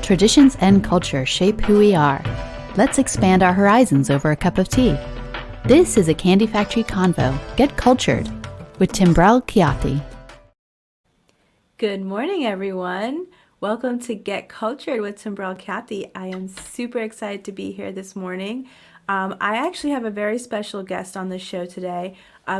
Traditions and culture shape who we are. Let's expand our horizons over a cup of tea. This is a Candy Factory Convo. Get cultured with Timbrel Kiati. Good morning, everyone. Welcome to Get Cultured with Timbrel Kiati. I am super excited to be here this morning. I actually have a very special guest on the show today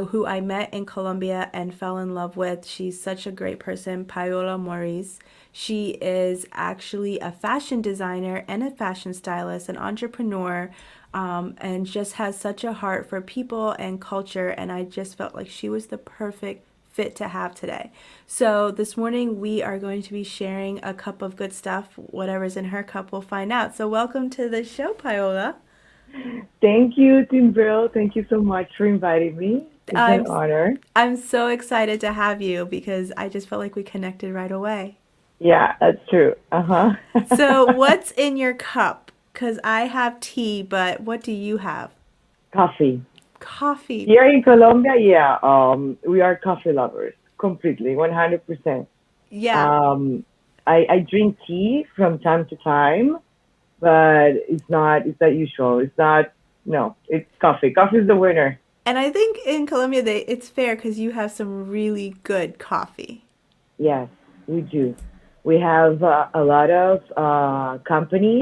who I met in Colombia and fell in love with. She's such a great person, Paola Morris. She is actually a fashion designer and a fashion stylist, an entrepreneur, and just has such a heart for people and culture. And I just felt like she was the perfect fit to have today. So this morning we are going to be sharing a cup of good stuff. Whatever's in her cup, we'll find out. So welcome to the show, Paola. Thank you, Timbrel. Thank you so much for inviting me. It's an I'm honor. I'm so excited to have you because I just felt like we connected right away. Yeah, that's true. So what's in your cup? Because I have tea, but what do you have? Coffee. Coffee. Here in Colombia, yeah, we are coffee lovers completely, 100%. Yeah. Um, I drink tea from time to time, but it's not usual. It's not, no, it's coffee. Coffee is the winner. And I think in Colombia it's fair because you have some really good coffee. Yes, we do. We have a lot of companies,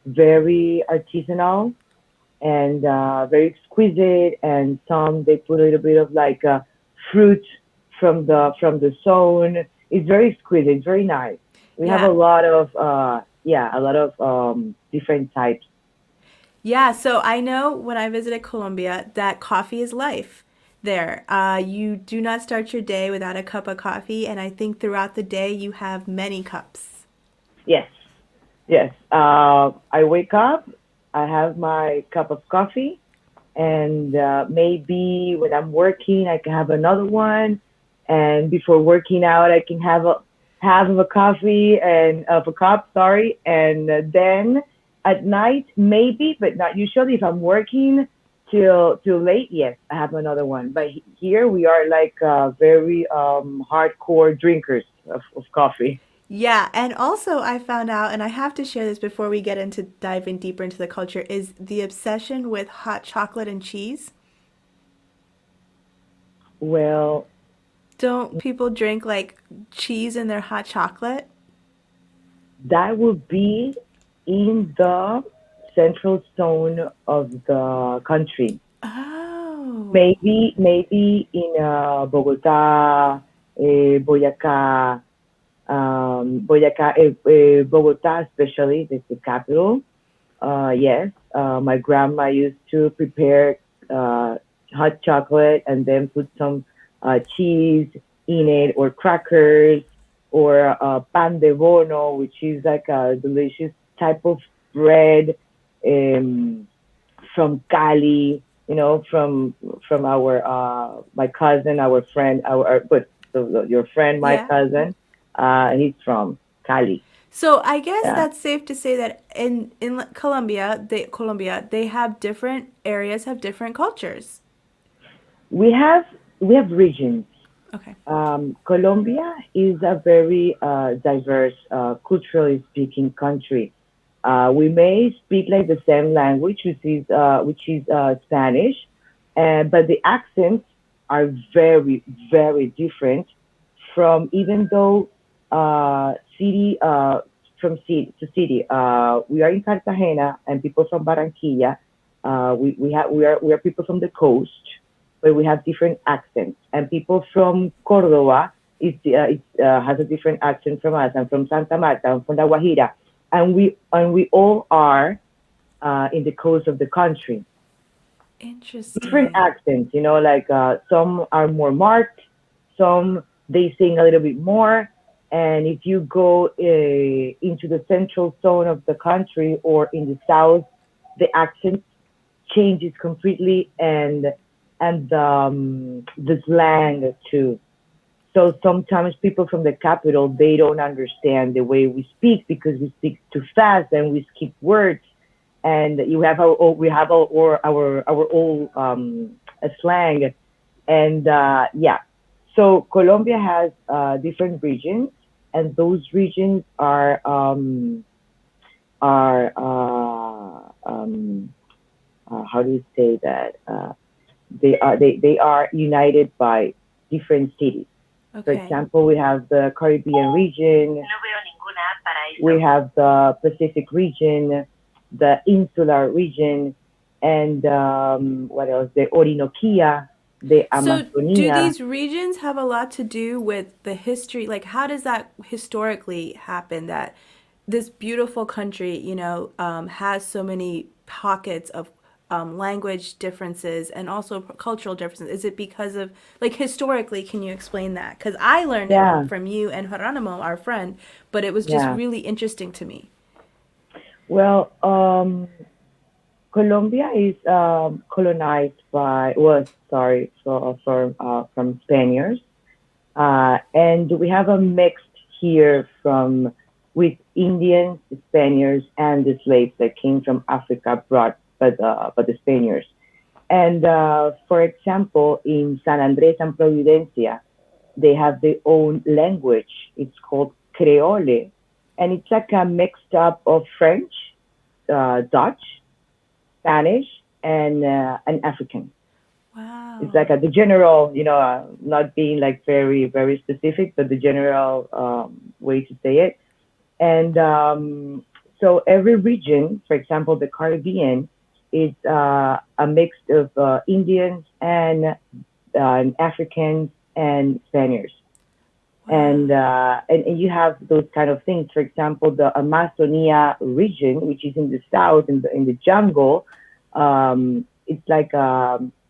very artisanal and very exquisite, and some they put a little bit of like fruit from the zone. It's very exquisite. It's very nice. We have a Yeah. lot of a lot of different types. Yeah, so I know when I visited Colombia that coffee is life there. You do not start your day without a cup of coffee, and I think throughout the day you have many cups. Yes, yes. I wake up, I have my cup of coffee, and maybe when I'm working, I can have another one. And before working out, I can have a half of a coffee and of a cup, sorry. And then at night, maybe, but not usually. If I'm working till late, yes, I have another one. But here we are like very hardcore drinkers of coffee. Yeah, and also I found out, and I have to share this before we get into diving deeper into the culture, is the obsession with hot chocolate and cheese. Well, Don't people drink like cheese in their hot chocolate? that would be in the central zone of the country. Oh, Maybe in Bogota, Boyacá, Bogota especially, that's the capital. Yes, my grandma used to prepare uh, hot chocolate and then put some cheese in it, or crackers, or pan de bono, which is like a delicious type of bread um, from Cali. From our my cousin, our friend, but so your friend, my yeah. cousin, he's from Cali. So I guess Yeah. that's safe to say that in Colombia, they have different areas have different cultures. We have we have regions. Okay. Colombia is a very diverse, culturally speaking country. We may speak like the same language, which is Spanish, but the accents are very, very different from, even though city from city to city. We are in Cartagena, and people from Barranquilla. We are people from the coast, but we have different accents. And people from Cordoba has a different accent from us. I'm from Santa Marta. I'm from La Guajira, and we all are in the coast of the country. Different Interesting. accents, like some are more marked, some they sing a little bit more. And if you go into the central zone of the country or in the south, the accent changes completely, and the slang too. So sometimes people from the capital, they don't understand the way we speak because we speak too fast and we skip words. And we have our old slang. And yeah, so Colombia has different regions, and those regions are how do you say that? They are united by different cities. For Okay. example, we have the Caribbean region, we have the Pacific region, the Insular region, and what else? The Orinoquia, the So, do Amazonia. these regions have a lot to do with the history? Like, how does that historically happen that this beautiful country, has so many pockets of language differences and also cultural differences? Is it because of, like, historically, can you explain that? Because I learned it Yeah, from you and Geronimo, our friend, but it was just yeah. really interesting to me. Well, Colombia is colonized by, was sorry, from Spaniards. And we have a mix here from with Indians, Spaniards, and the slaves that came from Africa brought by the Spaniards. And for example, in San Andres and Providencia, they have their own language. It's called Creole, and it's like a mixed up of French, Dutch, Spanish, and African. It's Wow. like the general, not being like very, very specific, but the general way to say it. And so every region, for example, the Caribbean, is a mix of Indians and Africans and Spaniards. Wow. And you have those kind of things. For example, the Amazonia region, which is in the south, in the jungle, it's like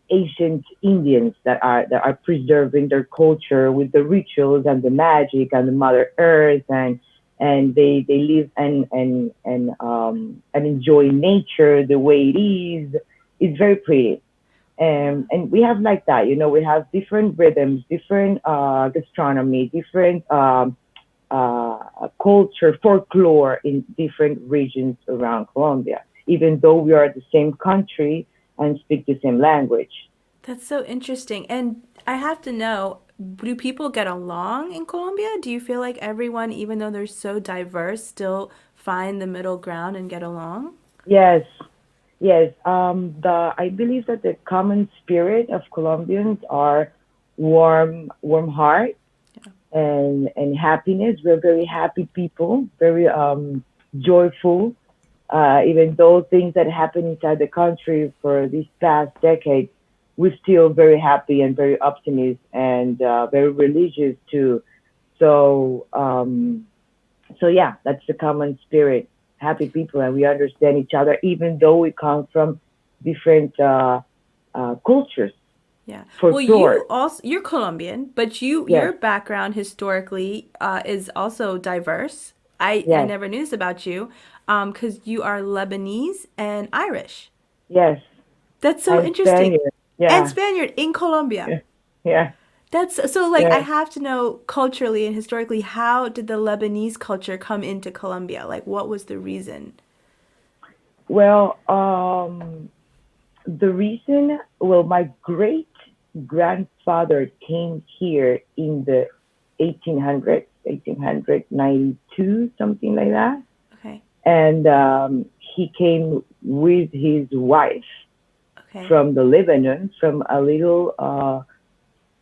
ancient Indians that are preserving their culture with the rituals and the magic and the Mother Earth, and they live and enjoy nature the way it is. It's very pretty. And we have like that, we have different rhythms, different gastronomy, different culture, folklore in different regions around Colombia, even though we are the same country and speak the same language. That's so interesting. And I have to know, do people get along in Colombia? Do you feel like everyone, even though they're so diverse, still find the middle ground and get along? Yes, yes. I believe that the common spirit of Colombians are warm heart and happiness. We're very happy people, very joyful. Even though things that happen inside the country for these past decades, we're still very happy and very optimistic and very religious too. So, yeah, that's the common spirit. Happy people, and we understand each other, even though we come from different cultures, Yeah. for Well, sure. you're Colombian, but your Yes, background historically is also diverse. I yes, never knew this about you, because you are Lebanese and Irish. yes. That's so I'm interesting. Spaniard. And Yeah, Spaniard in Colombia. yeah, yeah, That's so, like, I yeah. have to know culturally and historically, how did the Lebanese culture come into Colombia? Like, what was the reason? Well, the reason, well, my great grandfather came here in the 1800s, 1892, something like that. Okay. And he came with his wife Okay. from the Lebanon, from a little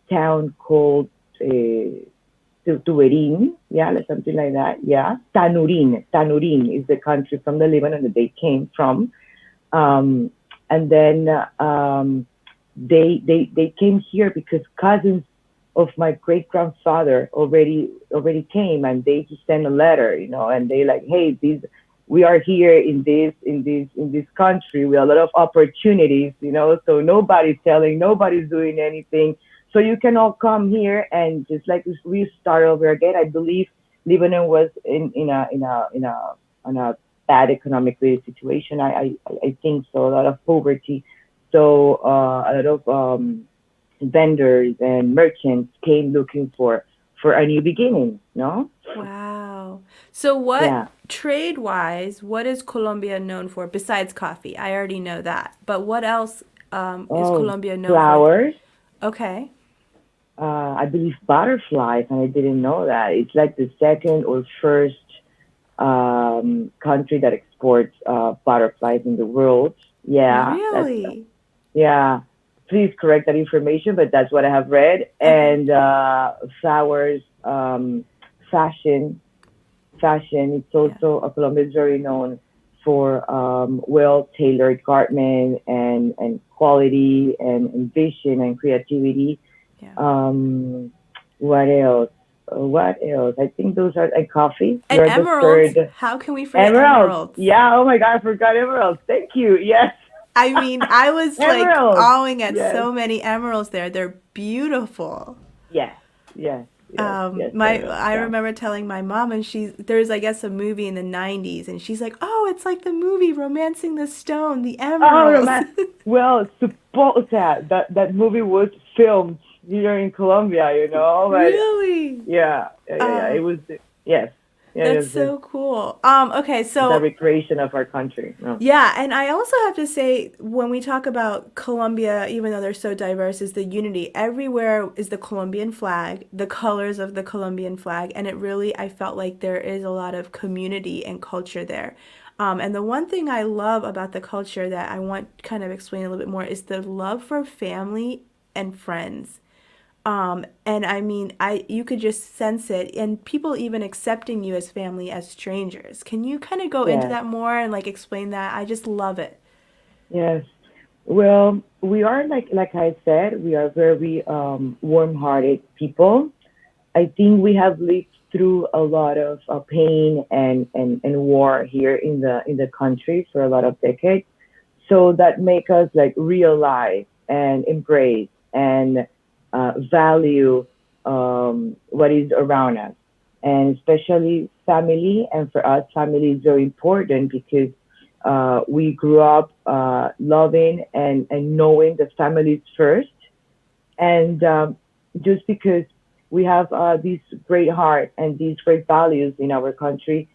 town called Tuberin, yeah, like something like that. Yeah, Tanurin is the country from the Lebanon that they came from. Um, and then they came here because cousins of my great grandfather already came, and they just sent a letter, and they like, hey, these we are here in this country with a lot of opportunities, so nobody's telling, nobody's doing anything, so you can all come here and just like we start over again. I believe Lebanon was in a bad economic situation. I think so. A lot of poverty. So a lot of vendors and merchants came looking for a new beginning. No, Wow. So, what yeah. trade wise, what is Colombia known for besides coffee? I already know that. But what else is Oh, Colombia known for? flowers. Okay. I believe butterflies, and I didn't know that. It's like the second or first country that exports butterflies in the world. Yeah, that's Really? yeah. Please correct that information, but that's what I have read. Okay. And flowers, fashion, fashion. It's Yeah. also Colombia is very known for well tailored garment and quality and vision and creativity. Yeah. Um, what else? What else? I think those are and coffee. And You're the emeralds. third. How can we forget Emeralds. emeralds? Yeah. Oh my God, I forgot emeralds. Thank you. Yes. I mean, I was like Emeralds. awing at Yes. so many emeralds there. They're beautiful. Yes. Yes. Yes. Yes. Emeralds. I Yeah. remember telling my mom, and there's I guess a movie in the 90s, and she's like, "Oh, it's like the movie Romancing the Stone, the Oh, no, emeralds." man. Well, suppose that movie was filmed here in Colombia, but Really? yeah, yeah, yeah, yeah. It Oh, was, yes, yeah, that's yes, yes. so cool. Okay, It's a so recreation of our country. No. yeah, and I also have to say, when we talk about Colombia, even though they're so diverse, is the unity. Everywhere is the Colombian flag, the colors of the Colombian flag, and it really, I felt like there is a lot of community and culture there. And the one thing I love about the culture that I want kind of explain a little bit more is the love for family and friends. And I mean, you could just sense it, and people even accepting you as family as strangers. Can you kind of go into Yes, that more and like explain that? I just love it. yes. Well, we are like I said, we are very warm-hearted people. I think we have lived through a lot of pain and war here in the country for a lot of decades. So that make us like realize and embrace and value what is around us, and especially family. And for us, family is very important because we grew up loving and knowing the families first, and just because we have this great heart and these great values in our country,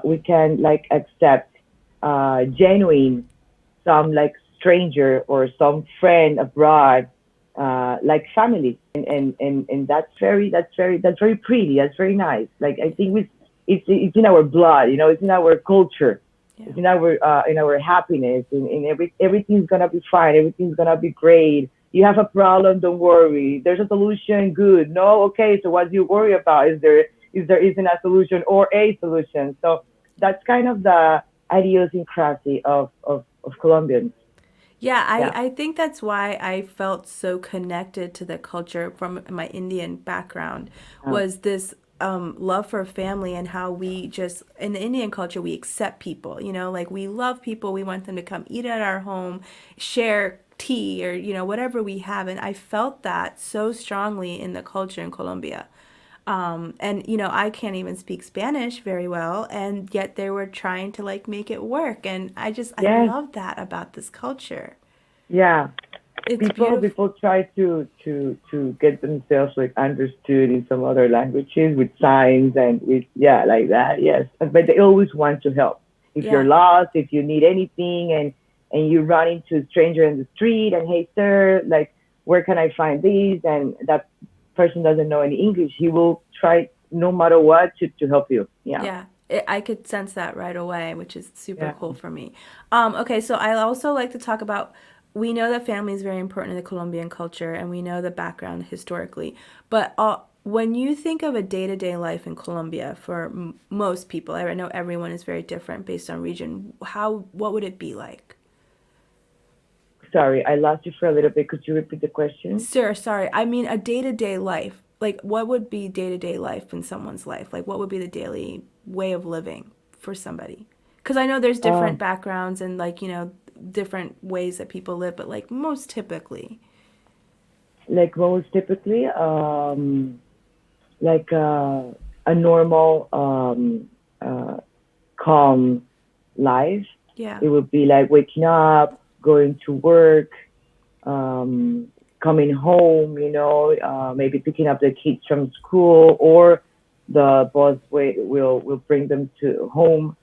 we can like accept genuine some like stranger or some friend abroad like family, and that's very pretty, that's very nice. Like I think it's in our blood, it's in our culture, Yeah. it's in our happiness, in everything's gonna be fine, everything's gonna be great. You have a problem, don't worry, there's a solution, good, no, okay, so what do you worry about? Is there isn't a solution or a solution? So that's kind of the idiosyncrasy of Colombians. Yeah, Yeah. I think that's why I felt so connected to the culture from my Indian background Uh, was this love for family and how we just in the Indian culture we accept people, like we love people, we want them to come eat at our home, share tea or whatever we have, and I felt that so strongly in the culture in Colombia. And I can't even speak Spanish very well, and yet they were trying to like make it work, and I yes. love that about this culture. Yeah. It's beautiful. People try to get themselves like understood in some other languages with signs and with, yeah, like that. Yes, but they always want to help. If you're Yeah. lost, if you need anything, and you run into a stranger in the street, and hey sir, like where can I find these? And that person doesn't know any English, he will try no matter what to help you. Yeah. Yeah. I could sense that right away, which is super Yeah. cool for me. Okay, so I also like to talk about we know that family is very important in the Colombian culture and we know the background historically. But when you think of a day-to-day life in Colombia for most people, I know everyone is very different based on region. What would it be like? Sorry, I lost you for a little bit. Could you repeat the question? Sir, sorry. I mean a day-to-day life. Like what would be day-to-day life in someone's life? Like what would be the daily way of living for somebody? Because I know there's different Um, backgrounds and like, different ways that people live, but like most typically. like most typically, like a normal calm life. Yeah. It would be like waking up, going to work, um, coming home, maybe picking up the kids from school, or the boss will bring them to home.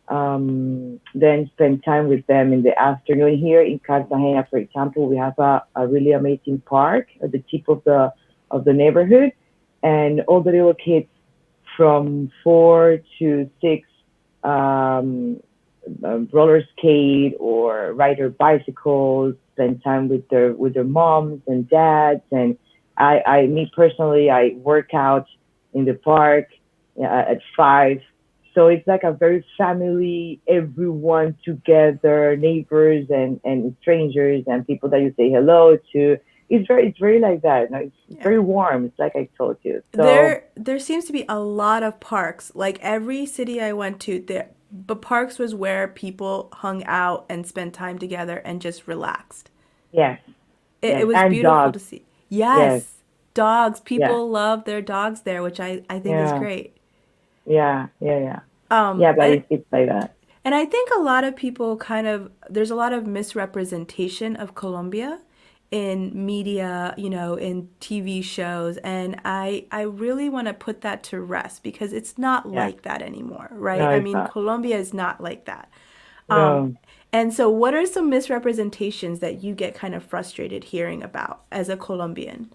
Then spend time with them in the afternoon. Here in Cartagena, for example, we have a really amazing park at the tip of of the neighborhood, and all the little kids from 4 to 6 um, roller skate or ride their bicycles, spend time with their moms and dads. And me personally, I work out in the park at 5. So it's like a very family, everyone together, neighbors and strangers and people that you say hello to. It's very like that. No, it's Yeah. very warm. It's like I told you. So There seems to be a lot of parks. Like every city I went to, there but parks was where people hung out and spent time together and just relaxed. yes, It yes, was and beautiful to dogs. see. Yes, Yes, dogs. yeah, People love their dogs there, which I think is yeah, great. yeah. Um, Yeah, but and it's like that. and I think a lot of people kind of, there's a lot of misrepresentation of Colombia in media, in TV shows, and I really want to put that to rest because it's not Yeah. like that anymore, right? No, I it's mean, not. Colombia is not like that. Um, No. and so what are some misrepresentations that you get kind of frustrated hearing about as a Colombian?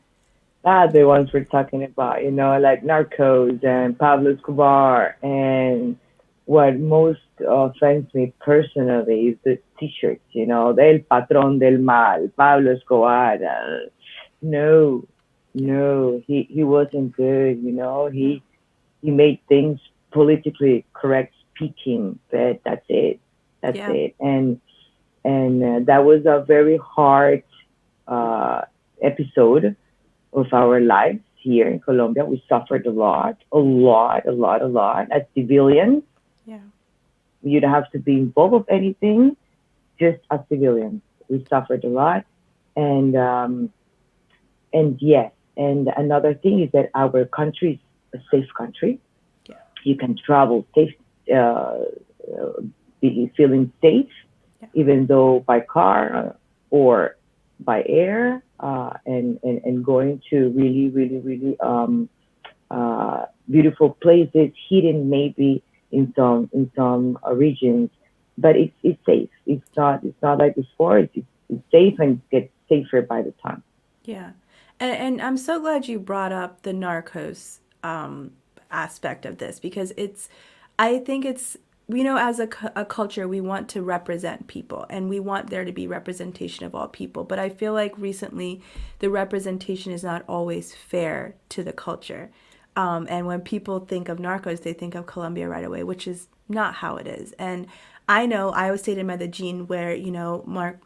The ones we're talking about, like Narcos and Pablo Escobar. And what most offends me personally is the t-shirts, del patrón del mal, Pablo Escobar. No, Yeah, no, he wasn't good, yeah, he made things politically correct speaking, but that's it. That's yeah, it. And that was a very hard uh, episode of our lives here in Colombia. We suffered a lot. As civilians, yeah, you don't have to be involved with anything. Just as civilians, we suffered a lot, and and yes, and another thing is that our country is a safe country. yeah, You can travel safe, uh, be feeling safe, yeah, even though by car or by air, and going to really beautiful places, hidden maybe in some regions, but it's safe. It's not like before. It's safe and gets safer by the time. yeah. And I'm so glad you brought up the narcos aspect of this because I think as a culture, we want to represent people and we want there to be representation of all people. But I feel like recently the representation is not always fair to the culture. And when people think of narcos, they think of Colombia right away, which is not how it is. And I know I was stayed in Medellin where, Mark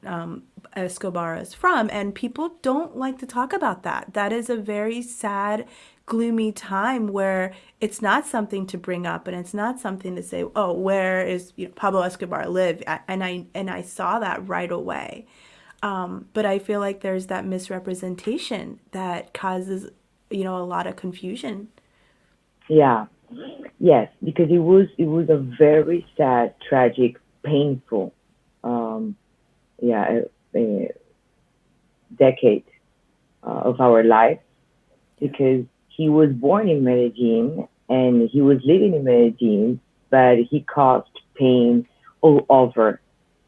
Escobar is from, and people don't like to talk about that. That is a very sad, gloomy time where it's not something to bring up and it's not something to say, oh, where is Pablo Escobar live? And I saw that right away. But I feel like there's that misrepresentation that causes, a lot of confusion. Yeah, yes, because it was a very sad, tragic, painful, um, yeah, decade of our life, Yeah, because he was born in Medellin and he was living in Medellin, but he caused pain all over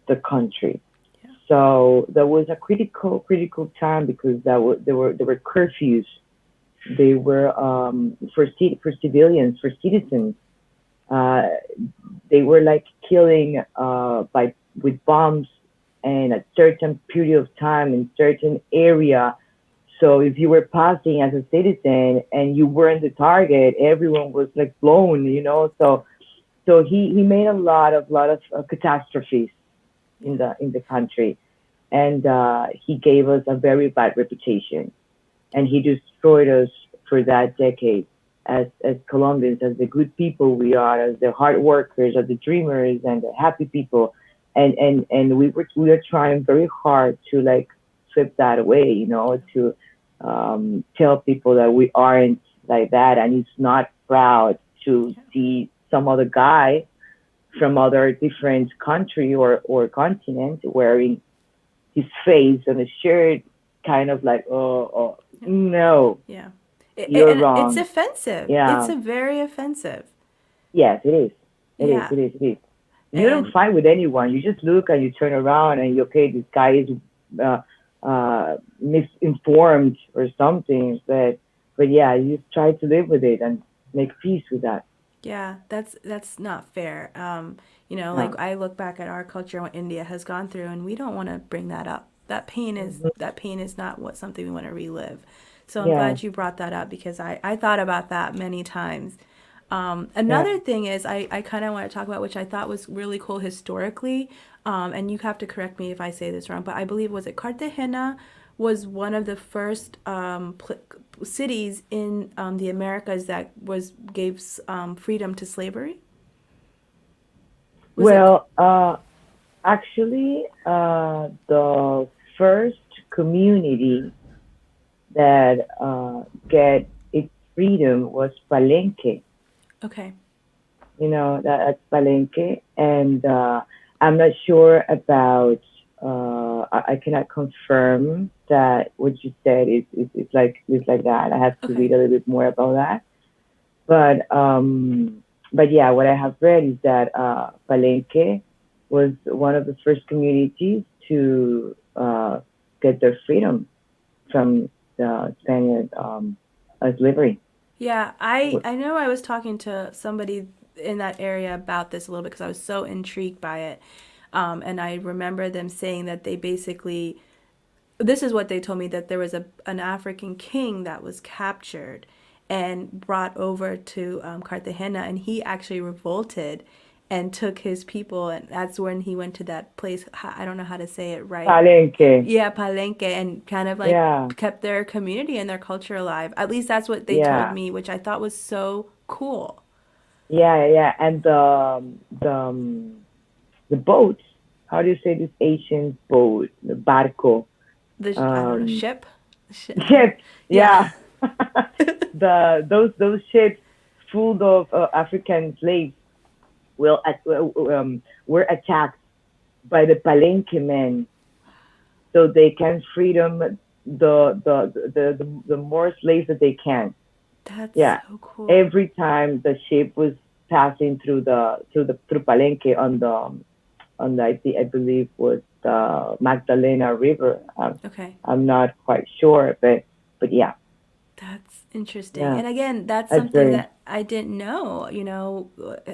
the country. yeah, So there was a critical time because there were curfews. They were for civilians, for citizens. Uh, they were like killing by with bombs and a certain period of time in certain area. So if you were passing as a citizen and you weren't the target, everyone was like blown. So he made a lot of catastrophes yeah, in the country, and he gave us a very bad reputation, and he destroyed us for that decade as Colombians, as the good people we are, as the hard workers, as the dreamers and the happy people, and we are trying very hard to like flip that away, to tell people that we aren't like that, and it's not proud to yeah, see some other guy from other different country or continent wearing his face on a shirt, kind of like, oh yeah, no, yeah. you're And it's wrong. offensive. It's Yeah, a very offensive. yes, it is. It is. Yeah. It is. It is. You don't And fight with anyone. You just look and you turn around and you okay. This guy is uh, misinformed or something. But but yeah, you just try to live with it and make peace with that. Yeah, that's not fair. Yeah. Like I look back at our culture, what India has gone through, and we don't want to bring that up. Mhm. That pain is not what something we want to relive. So I'm Yeah. glad you brought that up because I thought about that many times. Yeah. Another thing is I kind of want to talk about, which I thought was really cool historically, and you have to correct me if I say this wrong, but I believe was it Cartagena was one of the first cities in the Americas that was gave freedom to slavery. Was it? Well, actually, the first community that get its freedom was Palenque. Okay. That's Palenque, and I'm not sure about. I cannot confirm that what you said is like that. I have to Okay. read a little bit more about that. But yeah, what I have read is that Palenque was one of the first communities to get their freedom from the Spaniard slavery. Yeah, I know I was talking to somebody in that area about this a little bit because I was so intrigued by it. And I remember them saying that they basically, this is what they told me, that there was an African king that was captured and brought over to Cartagena, and he actually revolted and took his people, and that's when he went to that place. I don't know how to say it right. Palenque, Yeah, Palenque, and kind of like yeah, kept their community and their culture alive. At least that's what they told yeah, me, which I thought was so cool. yeah, and the boats. How do you say this ancient boat, the barco? I don't know, Um, ship. I don't. Ships, Yeah. yeah. Those ships full of African slaves will were attacked by the Palenque men, so they can freedom the more slaves that they can. That's Yeah, so cool. every time the ship was passing through Palenque on the I believe was the Magdalena River. Okay. I'm not quite sure, but yeah, That's interesting. yeah, And again, that's that's something very that I didn't know.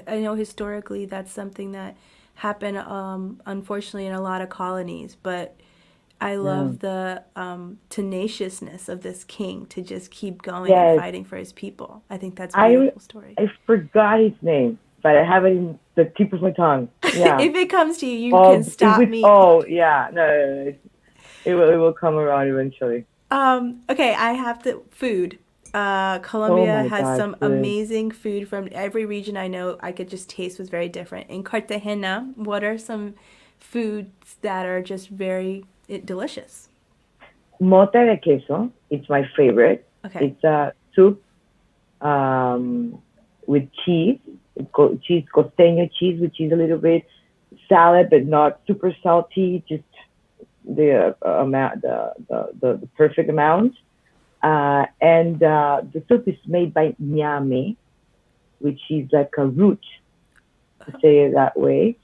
I know historically that's something that happened, unfortunately, in a lot of colonies. But I yeah. love the tenaciousness of this king to just keep going and Yes, fighting for his people. I think that's a I beautiful story. I forgot his name, but I have it in the tip of my tongue. Yeah. If it comes to you, you can Oh, it stop was. me. Oh, yeah. No, no, no, it will come around eventually. Okay, I have the food. Oh Colombia my has God, some food. amazing food from every region I know. I could just taste was very different. In Cartagena, what are some foods that are just very delicious? Mota de queso. It's my favorite. Okay. It's a soup um, with cheese. Cheese, costeño cheese, which is a little bit salad, but not super salty. Just the amount, the perfect amount. And the soup is made by nyame, which is like a root, to say it that way.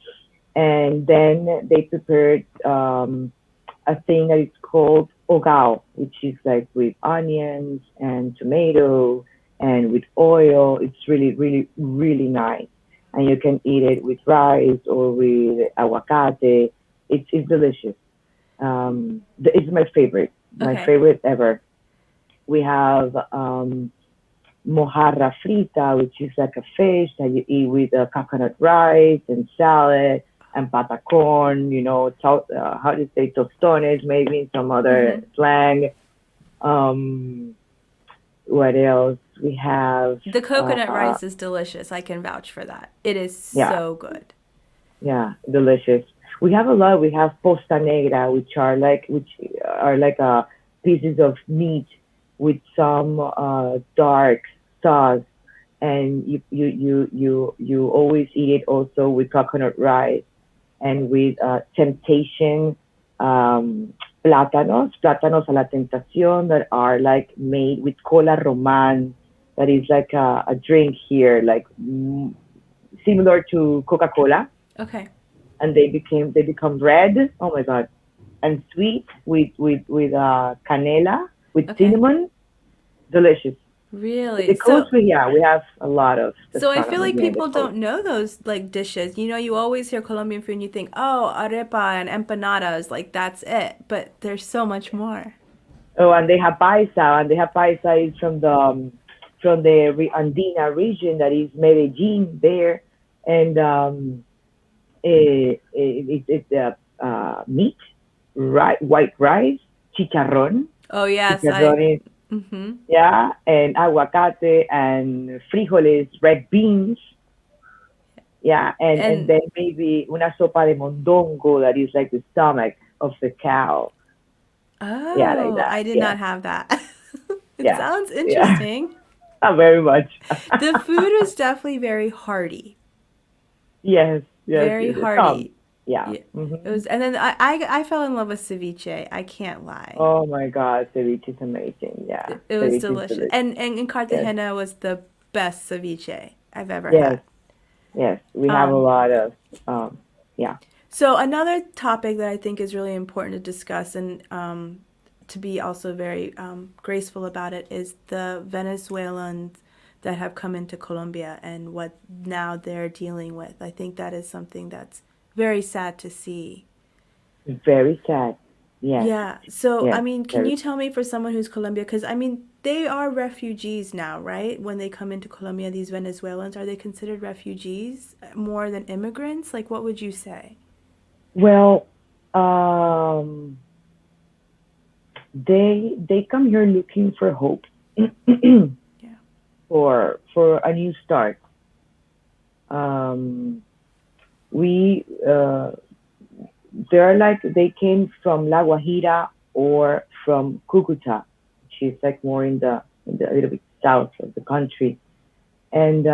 And then they prepared a thing that is called ogao, which is like with onions and tomato and with oil. It's really, really, really nice. And you can eat it with rice or with aguacate. It's delicious. It's my Okay. favorite ever. We have mojarra frita, which is like a fish that you eat with coconut rice and salad and patacon, how do you say tostones, maybe in some other Mm-hmm. slang. Um, what else? We have, The coconut rice is delicious. I can vouch for that. It is yeah, so good. yeah, delicious. We have a lot. We have posta negra, which are like pieces of meat with some dark sauce, and you always eat it also with coconut rice and with temptation plátanos a la tentación that are like made with cola román, that is like a drink here, like similar to Coca-Cola, Okay. and they become red. Oh my god, and sweet with canela with Okay. cinnamon, delicious. Really? The coast, So we have a lot of So I feel gastronomy like here in the people coast. don't know those like dishes. You know, you always hear Colombian food and you think, oh, arepa and empanadas, like that's it. But there's so much more. Oh, and they have paisa, and they have paisa is from the Andina region, that is Medellin there, and it's meat, white rice, chicharrón. Oh yes, I. Chicharrón is, Mm-hmm. yeah, and aguacate and frijoles, red beans, yeah, and And then maybe una sopa de mondongo, that is like the stomach of the cow. Yeah, like oh, that. I did Yeah, not have that. It yeah, sounds yeah. interesting. Very much. The food is definitely very hearty. Yes, yes, Very yes. Some, hearty. yeah. Yeah. It Hmm. was, and then I fell in love with ceviche. I can't lie. Oh my God, ceviche is amazing. Yeah, It was ceviche is delicious. delicious. And in Yes, Cartagena was the best ceviche I've ever yes, had. yes. We have a Um, lot of, yeah, So another topic that I think is really important to discuss and to be also very graceful about it is the Venezuelans that have come into Colombia and what now they're dealing with. I think that is something that's very sad to see. very sad. Yes, Yeah. So, I yes, mean, can very. you tell me for someone who's Colombia, because I mean, they are refugees now, right? When they come into Colombia, these Venezuelans, are they considered refugees more than immigrants? Like, what would you say? Well, um, they come here looking for hope, Yeah. for a new start. Um, we they're like they came from La Guajira or from Cucuta, which is like more in the a little bit south of the country, and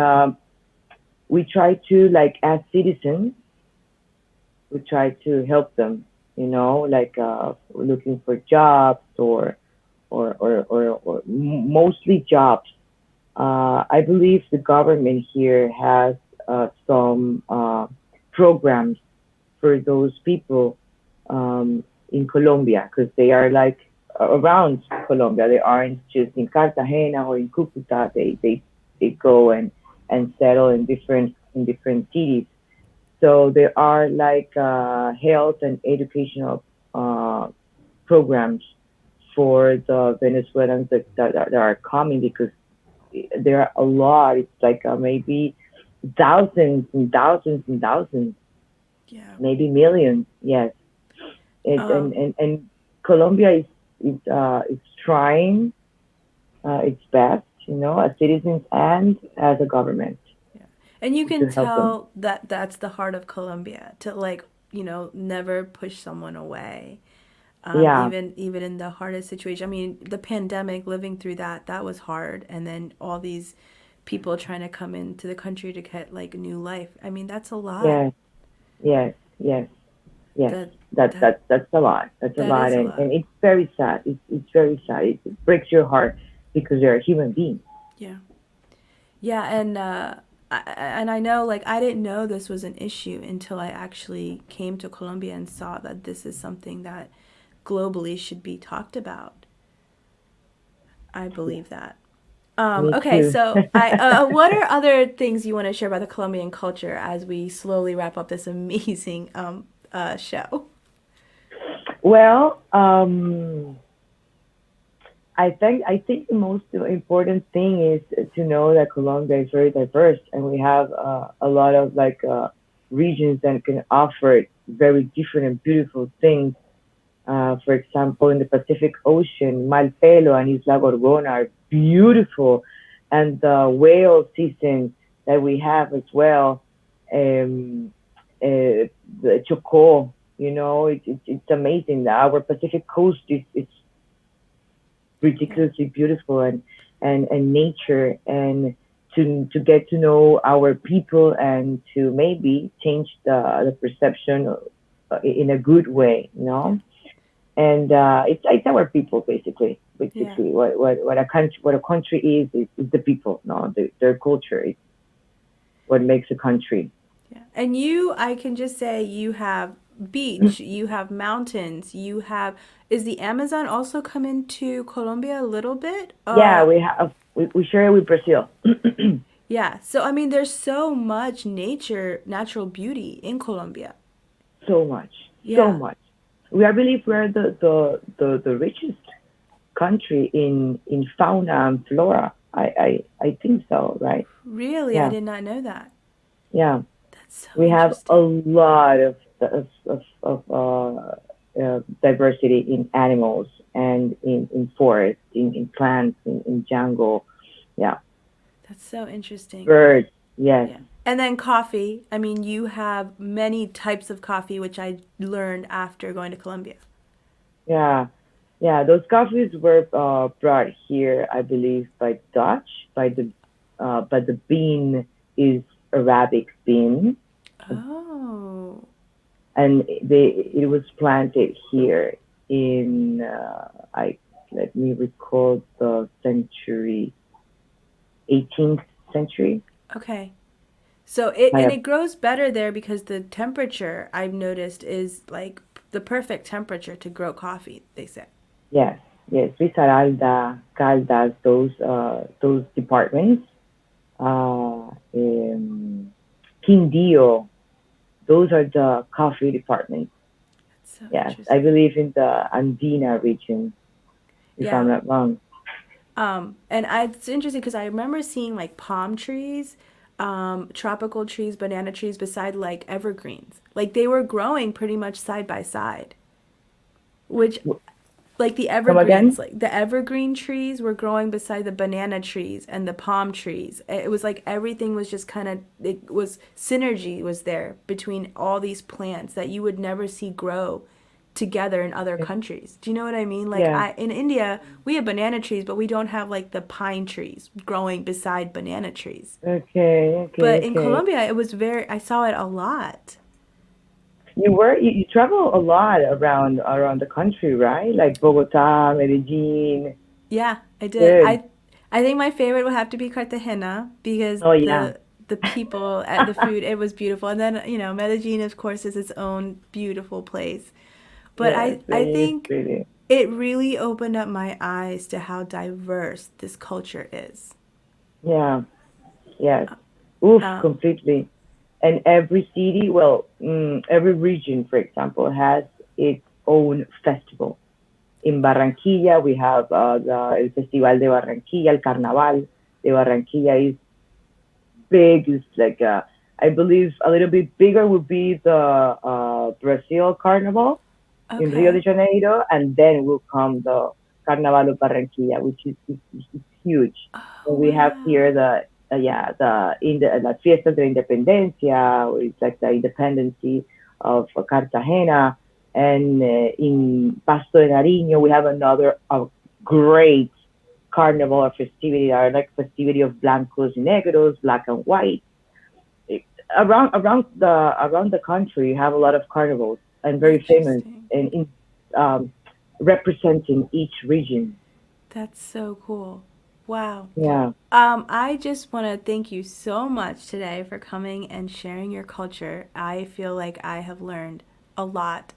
we try to, like, as citizens, we try to help them, like looking for jobs, or mostly jobs. I believe the government here has some programs for those people, in Colombia, because they are like around Colombia. They aren't just in Cartagena or in Cucuta. They go and settle in different cities. So there are like health and educational uh, programs for the Venezuelans that are coming, because there are a lot. It's like maybe thousands and thousands and thousands, Yeah. maybe millions. Yes, Um, and Colombia is trying its best, as citizens and as a government, Yeah. And you can to help them. tell that that's the heart of Colombia to like, never push someone away. Yeah, Even in the hardest situation. I mean, the pandemic, living through that, that was hard. And then all these people trying to come into the country to get like a new life. I mean, that's a lot. yes, yes, yes, yes. That that That's a lot. That's a that lot, is a and lot. it's very sad. It's very sad. It breaks your heart because they're human beings. Yeah. Yeah, and I know like I didn't know this was an issue until I actually came to Colombia and saw that this is something that globally should be talked about. I Yes, believe that. me Okay, too. so what are other things you want to share about the Colombian culture as we slowly wrap up this amazing show? Well, I think the most important thing is to know that Colombia is very diverse, and we have a lot of like regions that can offer very different and beautiful things. For example, in the Pacific Ocean, Malpelo and Isla Gorgona are beautiful, and the whale season that we have as well, um, the Chocó, it's amazing. Our Pacific coast is Yeah. ridiculously beautiful, and nature, and to get to know our people, and to maybe change the perception in a good way, Yeah. and it's our people, basically. Yeah. Basically, what a country is the people, no, their culture is what makes a country. Yeah. And you, I can just say you have beach, you have mountains, you have, is the Amazon also come into Colombia a little bit? Yeah, we share it with Brazil. Yeah. So I mean there's so much natural beauty in Colombia. So much, so Yeah. much. I believe we're the richest country in fauna and flora. I think so, right? Really? I Yeah, did not know that. yeah. That's so We have a interesting. lot of diversity in animals and in forest, in plants, in jungle. Yeah, That's so interesting. birds. Yes, Yeah. And then coffee. I mean, you have many types of coffee, which I learned after going to Colombia. yeah, yeah. Those coffees were brought here, I believe, by Dutch. But the bean is Arabic bean, Oh. and it was planted here in I let me recall the century, 18th century. Okay. So it I and have it grows better there because the temperature I've noticed is like the perfect temperature to grow coffee, they say. yes, yes, Risaralda, Caldas, those departments, Quindío, those are the coffee departments. That's so Yes, I interesting. believe in the Andina region, if I'm Yeah. not wrong. It's interesting because I remember seeing like palm trees, tropical trees, banana trees beside like evergreens. Like they were growing pretty much side by side, which like the Come evergreens, again? like the evergreen trees were growing beside the banana trees and the palm trees. It was like everything was just kind of, it was synergy was there between all these plants that you would never see grow together in other countries. Do you know what I mean? Like Yeah. I in India, we have banana trees, but we don't have like the pine trees growing beside banana trees. Okay, But okay, in okay. Colombia, it was very I saw it a lot. You travel a lot around the country, right? Like Bogota, Medellin. Yeah, I did. Good. I think my favorite would have to be Cartagena because Oh yeah. the people at the food it was beautiful. And then, Medellin of course is its own beautiful place. But Yes, I it is think pretty. it really opened up my eyes to how diverse this culture is. Yeah. Yes. Oof, Um, completely. And every city, well, every region, for example, has its own festival. In Barranquilla, we have el Festival de Barranquilla, el Carnaval de Barranquilla is big. It's like, I believe a little bit bigger would be the Brazil Carnival in Rio de okay. Janeiro, and then will come the Carnaval of Barranquilla, which is huge. Oh, And we have wow. here the La Fiesta de la Independencia, it's like the independency of Cartagena, and in Pasto de Nariño we have another great carnival or festivity, or like festivity of blancos y negros, black and white. It, around the country, you have a lot of carnivals and very famous Interesting. and um, representing each region. That's so cool. Wow. Yeah. I just want to thank you so much today for coming and sharing your culture. I feel like I have learned a lot.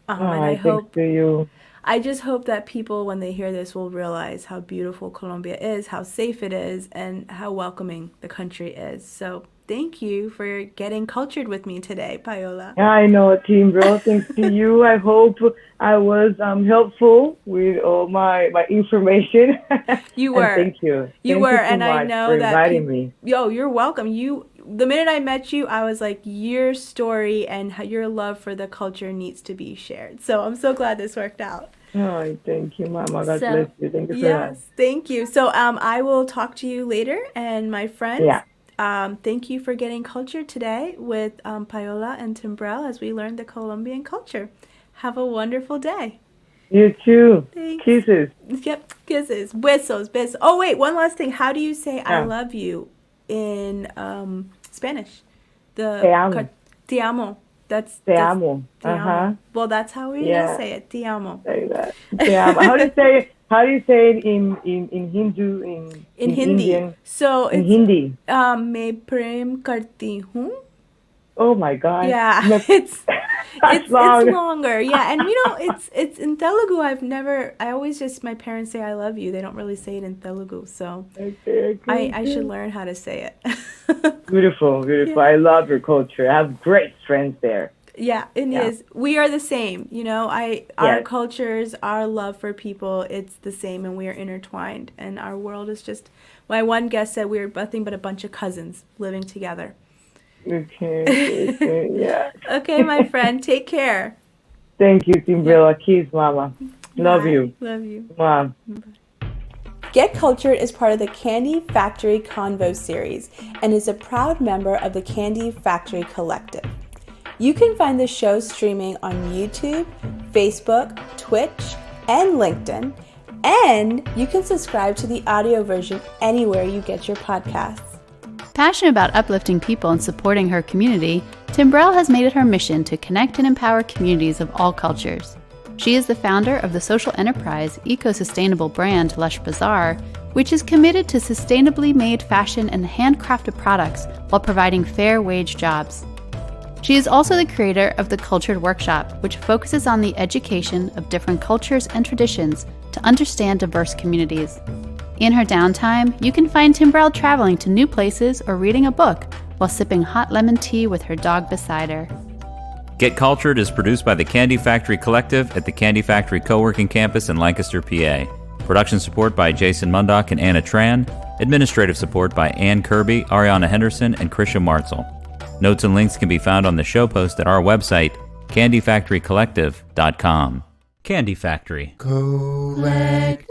And Oh, thanks to you. I just hope that people, when they hear this, will realize how beautiful Colombia is, how safe it is, and how welcoming the country is. So thank you for getting cultured with me today, Paola. I know, Timbrel. Thanks to you. I hope I was helpful with all my information. You And were. thank you. You Thank were, you so and I much for know that inviting people. me. Yo, you're welcome. The minute I met you, I was like, your story and your love for the culture needs to be shared. So I'm so glad this worked out. Oh, thank you, Mama. God bless So, you. Thank you for that. yes, thank you. So, I will talk to you later, and my friends, Yeah. thank you for getting cultured today with Paola and Timbrel as we learn the Colombian culture. Have a wonderful day. You too. Thanks. Kisses. Yep, kisses, besos, besos. Oh wait, one last thing. How do you say "I Yeah. love you" in Spanish? Te The amo. "te amo." Te That's amo. "te amo." Uh-huh. Well, that's how we're gonna Yeah. say it. "Te amo." Say that. Te amo. How do you say it in Hindu, In in Hindi. Indian, So in it's Hindi? मैं प्रेम करती हूँ. Oh my God. Yeah, Me- it's That's It's long. longer, yeah. And it's in Telugu. I always just, my parents say I love you. They don't really say it in Telugu, so Okay, I should learn how to say it. Beautiful, beautiful. Yeah. I love your culture. I have great friends there. Yeah, it Yeah. is. We are the same, our Yes. cultures, our love for people, it's the same, and we are intertwined. And our world is just, my one guest said we are nothing but a bunch of cousins living together. Okay. Yeah. Okay, my friend, take care. Thank you, Yeah. Timbrel. Kiss, Mama. Love Bye. you. Love you. Mom. Get Cultured is part of the Candy Factory Convo series and is a proud member of the Candy Factory Collective. You can find the show streaming on YouTube, Facebook, Twitch, and LinkedIn, and you can subscribe to the audio version anywhere you get your podcasts. Passionate about uplifting people and supporting her community, Timbrel has made it her mission to connect and empower communities of all cultures. She is the founder of the social enterprise eco-sustainable brand Lush Bazaar, which is committed to sustainably made fashion and handcrafted products while providing fair wage jobs. She is also the creator of the Cultured Workshop, which focuses on the education of different cultures and traditions to understand diverse communities. In her downtime, you can find Timbrel traveling to new places or reading a book while sipping hot lemon tea with her dog beside her. Get Cultured is produced by the Candy Factory Collective at the Candy Factory Co-working Campus in Lancaster, PA. Production support by Jason Mundock and Anna Tran. Administrative support by Ann Kirby, Ariana Henderson, and Krisha Martzel. Notes and links can be found on the show post at our website, candyfactorycollective.com. Candy Factory. Collective.